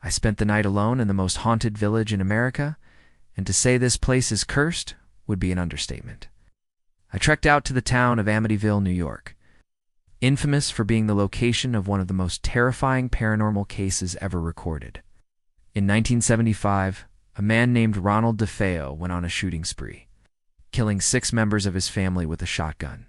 I spent the night alone in the most haunted village in America, and to say this place is cursed would be an understatement. I trekked out to the town of Amityville, New York, infamous for being the location of one of the most terrifying paranormal cases ever recorded. In 1975, a man named Ronald DeFeo went on a shooting spree, killing 6 members of his family with a shotgun.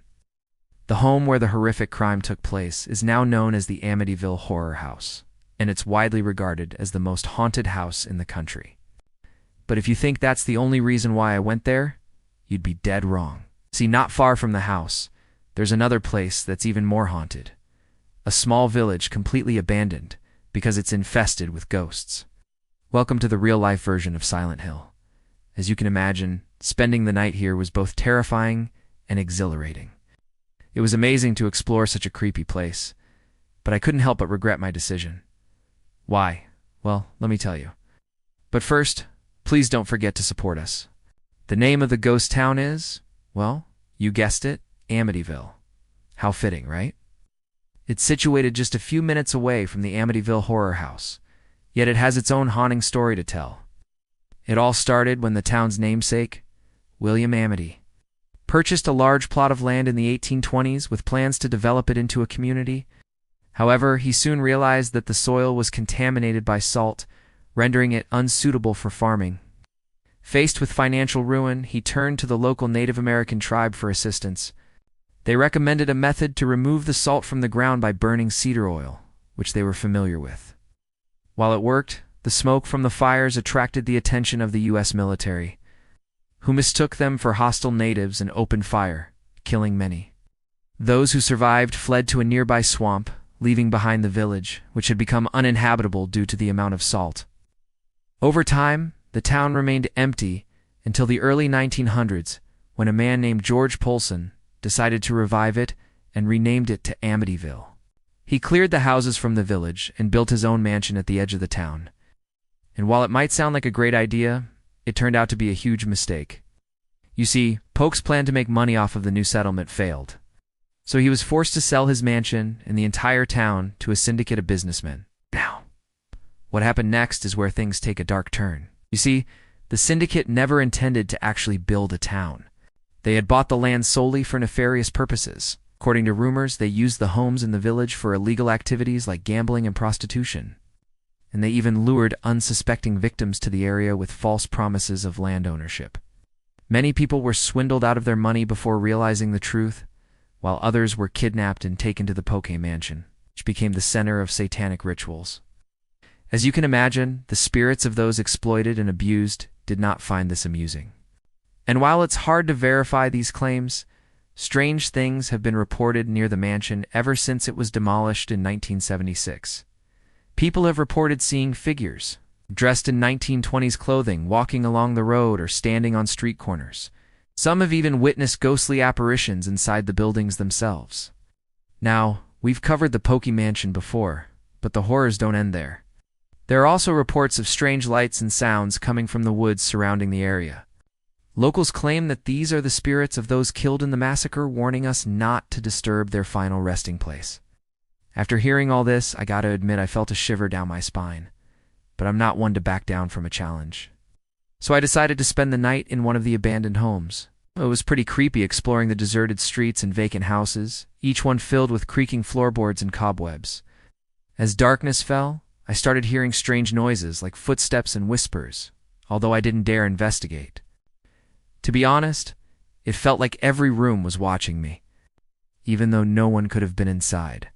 The home where the horrific crime took place is now known as the Amityville Horror House, and it's widely regarded as the most haunted house in the country. But if you think that's the only reason why I went there, you'd be dead wrong. See, not far from the house, there's another place that's even more haunted. A small village completely abandoned because it's infested with ghosts. Welcome to the real-life version of Silent Hill. As you can imagine, spending the night here was both terrifying and exhilarating. It was amazing to explore such a creepy place, but I couldn't help but regret my decision. Why? Well, let me tell you. But first, please don't forget to support us. The name of the ghost town is, well, you guessed it, Amityville. How fitting, right? It's situated just a few minutes away from the Amityville Horror House, yet it has its own haunting story to tell. It all started when the town's namesake, William Amity, purchased a large plot of land in the 1820s with plans to develop it into a community. However, he soon realized that the soil was contaminated by salt, rendering it unsuitable for farming. Faced with financial ruin, he turned to the local Native American tribe for assistance. They recommended a method to remove the salt from the ground by burning cedar oil, which they were familiar with. While it worked, the smoke from the fires attracted the attention of the U.S. military, who mistook them for hostile natives and opened fire, killing many. Those who survived fled to a nearby swamp, leaving behind the village, which had become uninhabitable due to the amount of salt. Over time, the town remained empty until the early 1900s, when a man named George Polson decided to revive it and renamed it to Amityville. He cleared the houses from the village and built his own mansion at the edge of the town. And while it might sound like a great idea, it turned out to be a huge mistake. You see, Polk's plan to make money off of the new settlement failed. So he was forced to sell his mansion and the entire town to a syndicate of businessmen. Now, what happened next is where things take a dark turn. You see, the syndicate never intended to actually build a town. They had bought the land solely for nefarious purposes. According to rumors, they used the homes in the village for illegal activities like gambling and prostitution. And they even lured unsuspecting victims to the area with false promises of land ownership. Many people were swindled out of their money before realizing the truth, while others were kidnapped and taken to the Polk mansion, which became the center of satanic rituals. As you can imagine, the spirits of those exploited and abused did not find this amusing. And while it's hard to verify these claims, strange things have been reported near the mansion ever since it was demolished in 1976. People have reported seeing figures, dressed in 1920s clothing, walking along the road or standing on street corners. Some have even witnessed ghostly apparitions inside the buildings themselves. Now, we've covered the Polk mansion before, but the horrors don't end there. There are also reports of strange lights and sounds coming from the woods surrounding the area. Locals claim that these are the spirits of those killed in the massacre, warning us not to disturb their final resting place. After hearing all this, I gotta admit I felt a shiver down my spine, but I'm not one to back down from a challenge. So I decided to spend the night in one of the abandoned homes. It was pretty creepy exploring the deserted streets and vacant houses, each one filled with creaking floorboards and cobwebs. As darkness fell, I started hearing strange noises like footsteps and whispers, although I didn't dare investigate. To be honest, it felt like every room was watching me, even though no one could have been inside.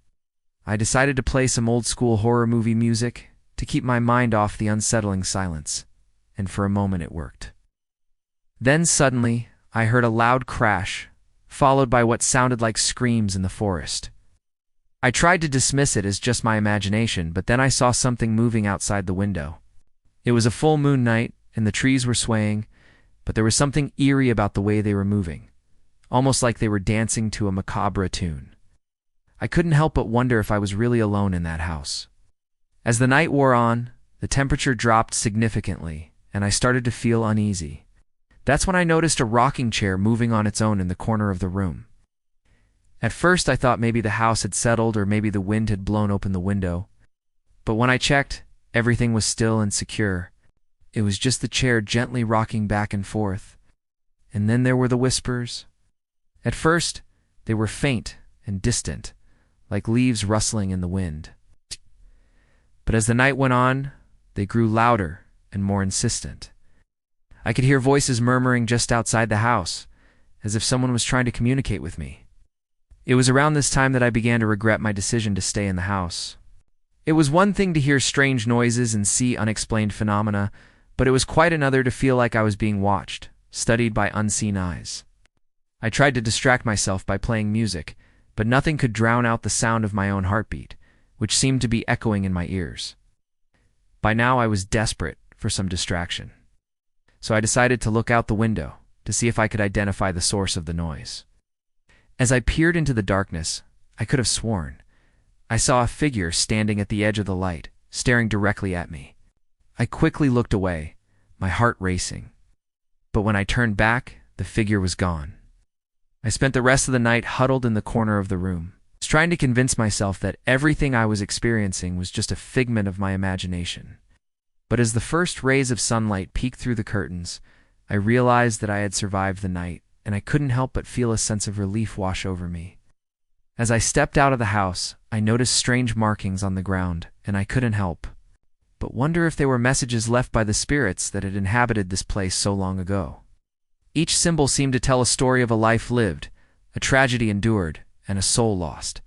I decided to play some old-school horror movie music to keep my mind off the unsettling silence, and for a moment it worked. Then suddenly, I heard a loud crash, followed by what sounded like screams in the forest. I tried to dismiss it as just my imagination, but then I saw something moving outside the window. It was a full moon night, and the trees were swaying, but there was something eerie about the way they were moving, almost like they were dancing to a macabre tune. I couldn't help but wonder if I was really alone in that house. As the night wore on, the temperature dropped significantly, and I started to feel uneasy. That's when I noticed a rocking chair moving on its own in the corner of the room. At first I thought maybe the house had settled or maybe the wind had blown open the window, but when I checked, Everything was still and secure. It was just the chair gently rocking back and forth. And then there were the whispers. At first, they were faint and distant, like leaves rustling in the wind. But as the night went on, they grew louder and more insistent. I could hear voices murmuring just outside the house, as if someone was trying to communicate with me. It was around this time that I began to regret my decision to stay in the house. It was one thing to hear strange noises and see unexplained phenomena, but it was quite another to feel like I was being watched, studied by unseen eyes. I tried to distract myself by playing music, but nothing could drown out the sound of my own heartbeat, which seemed to be echoing in my ears. By now I was desperate for some distraction. So I decided to look out the window to see if I could identify the source of the noise. As I peered into the darkness, I could have sworn I saw a figure standing at the edge of the light, staring directly at me. I quickly looked away, my heart racing. But when I turned back, the figure was gone. I spent the rest of the night huddled in the corner of the room, trying to convince myself that everything I was experiencing was just a figment of my imagination. But as the first rays of sunlight peeked through the curtains, I realized that I had survived the night, and I couldn't help but feel a sense of relief wash over me. As I stepped out of the house, I noticed strange markings on the ground, and I couldn't help but wonder if they were messages left by the spirits that had inhabited this place so long ago. Each symbol seemed to tell a story of a life lived, a tragedy endured, and a soul lost.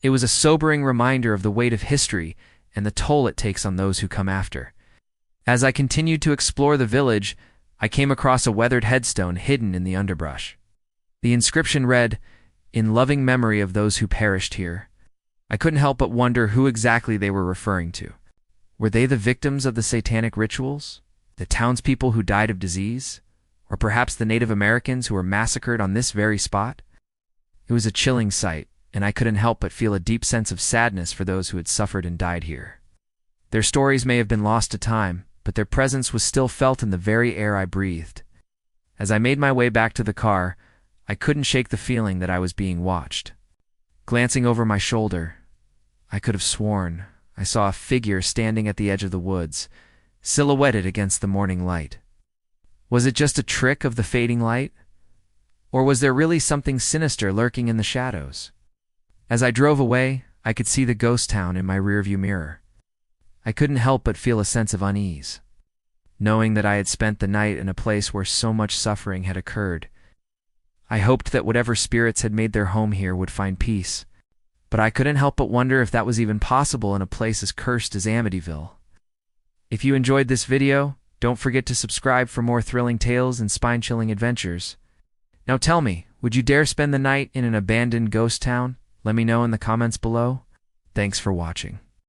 It was a sobering reminder of the weight of history and the toll it takes on those who come after. As I continued to explore the village, I came across a weathered headstone hidden in the underbrush. The inscription read, "In loving memory of those who perished here." I couldn't help but wonder who exactly they were referring to. Were they the victims of the satanic rituals? The townspeople who died of disease? Or perhaps the Native Americans who were massacred on this very spot? It was a chilling sight, and I couldn't help but feel a deep sense of sadness for those who had suffered and died here. Their stories may have been lost to time, but their presence was still felt in the very air I breathed. As I made my way back to the car, I couldn't shake the feeling that I was being watched. Glancing over my shoulder, I could have sworn I saw a figure standing at the edge of the woods, silhouetted against the morning light. Was it just a trick of the fading light? Or was there really something sinister lurking in the shadows? As I drove away, I could see the ghost town in my rearview mirror. I couldn't help but feel a sense of unease, knowing that I had spent the night in a place where so much suffering had occurred. I hoped that whatever spirits had made their home here would find peace, but I couldn't help but wonder if that was even possible in a place as cursed as Amityville. If you enjoyed this video, don't forget to subscribe for more thrilling tales and spine-chilling adventures. Now tell me, would you dare spend the night in an abandoned ghost town? Let me know in the comments below. Thanks for watching.